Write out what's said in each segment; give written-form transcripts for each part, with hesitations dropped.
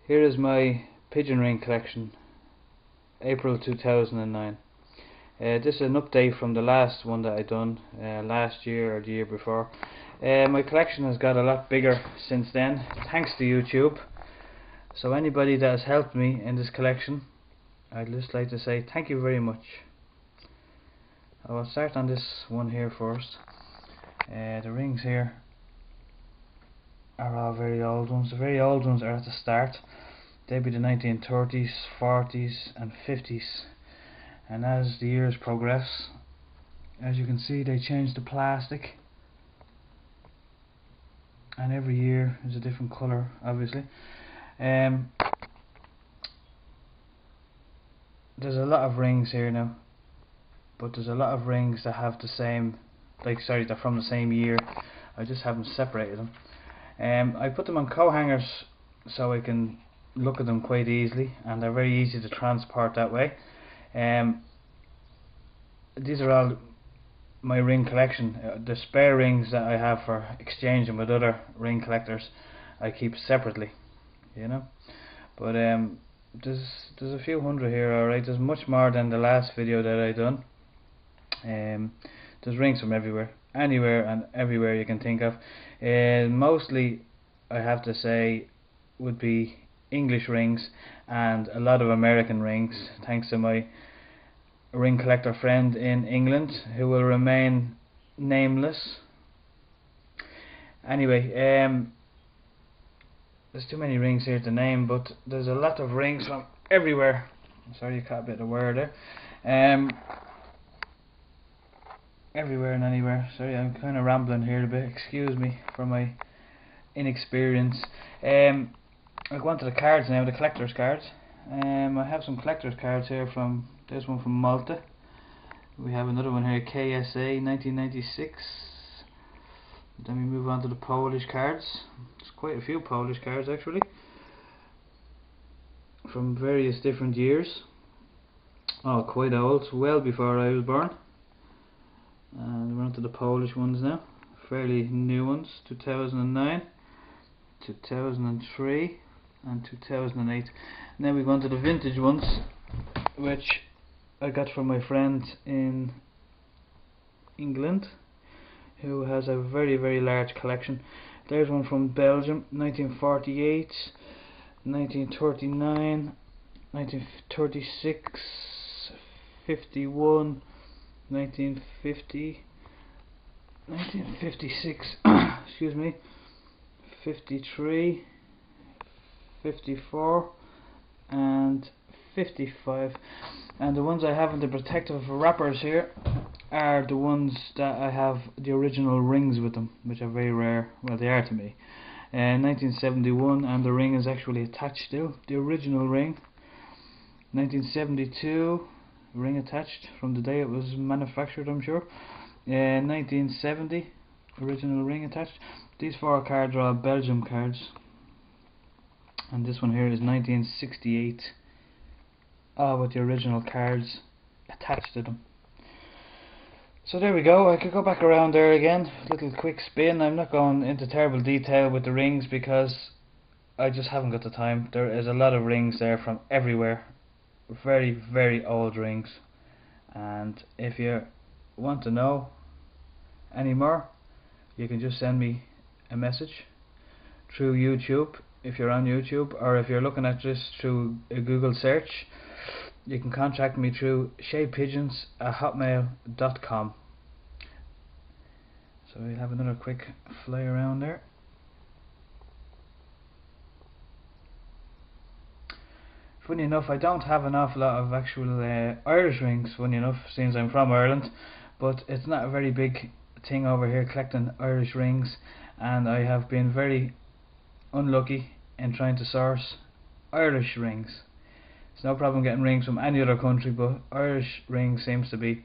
Here is my pigeon ring collection, April 2009. This is an update from the last one that I done last year or the year before. My collection has got a lot bigger since then, thanks to YouTube. So anybody that has helped me in this collection, I'd just like to say thank you very much. I will start on this one here first. The rings here are all very old ones. The very old ones are at the start. They'd be the 1930s, 40s and 50s. And as the years progress, as you can see, they change the plastic. And every year is a different colour, obviously. There's a lot of rings here now, but there's a lot of rings that have the same, they're from the same year. I just haven't separated them. I put them on co-hangers so I can look at them quite easily, and they're very easy to transport that way. These are all my ring collection. The spare rings that I have for exchanging with other ring collectors, I keep separately, you know. But there's a few hundred here, alright. There's much more than the last video that I done. There's rings from everywhere, anywhere and everywhere you can think of. Mostly, I have to say, would be English rings and a lot of American rings, thanks to my ring collector friend in England, who will remain nameless. Anyway, there's too many rings here to name, but there's a lot of rings from everywhere. Sorry, you caught a bit of word there. Everywhere and anywhere. Sorry, I'm kind of rambling here a bit. Excuse me for my inexperience. I'll go on to the cards now, the collector's cards. I have some collector's cards here from, there's one from Malta. We have another one here, KSA 1996. Then we move on to the Polish cards. There's quite a few Polish cards actually, from various different years. Oh, quite old, well before I was born. And we're on to the Polish ones now. Fairly new ones, 2009, 2003 and 2008. And then we go on to the vintage ones, which I got from my friend in England, who has a very, very large collection. There's one from Belgium, 1948, 1939, 1936, 51, 1950, 1956, excuse me, 53, 54 and 55. And the ones I have in the protective wrappers here are the ones that I have the original rings with them, which are very rare. Well, they are to me. 1971, and the ring is actually attached still, the original ring. 1972, ring attached from the day it was manufactured, I'm sure. 1970, original ring attached. These four cards are all Belgium cards, and this one here is 1968, all with the original cards attached to them. So there we go. I could go back around there again, little quick spin. I'm not going into terrible detail with the rings because I just haven't got the time. There is a lot of rings there from everywhere, very, very old rings. And if you want to know any more, you can just send me a message through YouTube if you're on YouTube, or if you're looking at this through a Google search, you can contact me through shadepigeons@hotmail.com. So we'll have another quick fly around there. Funny enough, I don't have an awful lot of actual Irish rings, funny enough, since I'm from Ireland, but it's not a very big thing over here collecting Irish rings, and I have been very unlucky in trying to source Irish rings. It's no problem getting rings from any other country, but Irish rings seems to be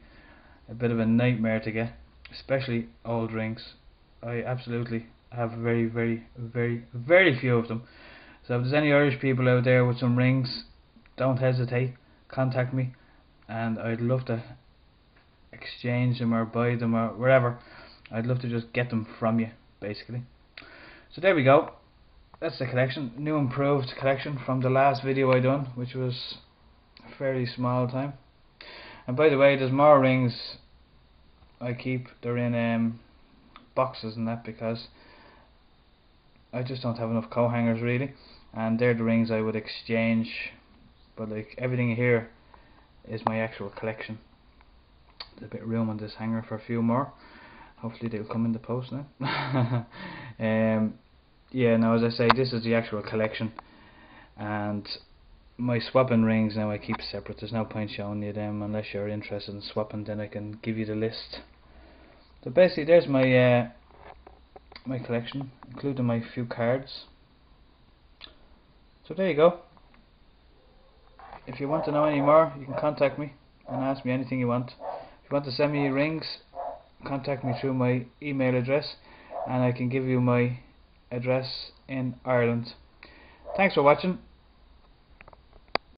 a bit of a nightmare to get, especially old rings. I absolutely have very, very, very, very few of them. So if there's any Irish people out there with some rings, don't hesitate, contact me, and I'd love to exchange them or buy them or wherever. I'd love to just get them from you, basically. So there we go. that's the collection, new improved collection from the last video I done, which was a fairly small time. And by the way, there's more rings I keep. They're in boxes and that, because I just don't have enough coat hangers really, and they're the rings I would exchange. But like, everything here is my actual collection. There's a bit of room on this hanger for a few more. Hopefully they'll come in the post now. Yeah, now as I say, this is the actual collection, and my swapping rings now I keep separate. There's no point showing you them unless you're interested in swapping. Then I can give you the list. So basically, there's my my collection, including my few cards. So there you go. If you want to know any more, you can contact me and ask me anything you want. If you want to send me rings, contact me through my email address, and I can give you my address in Ireland. Thanks for watching.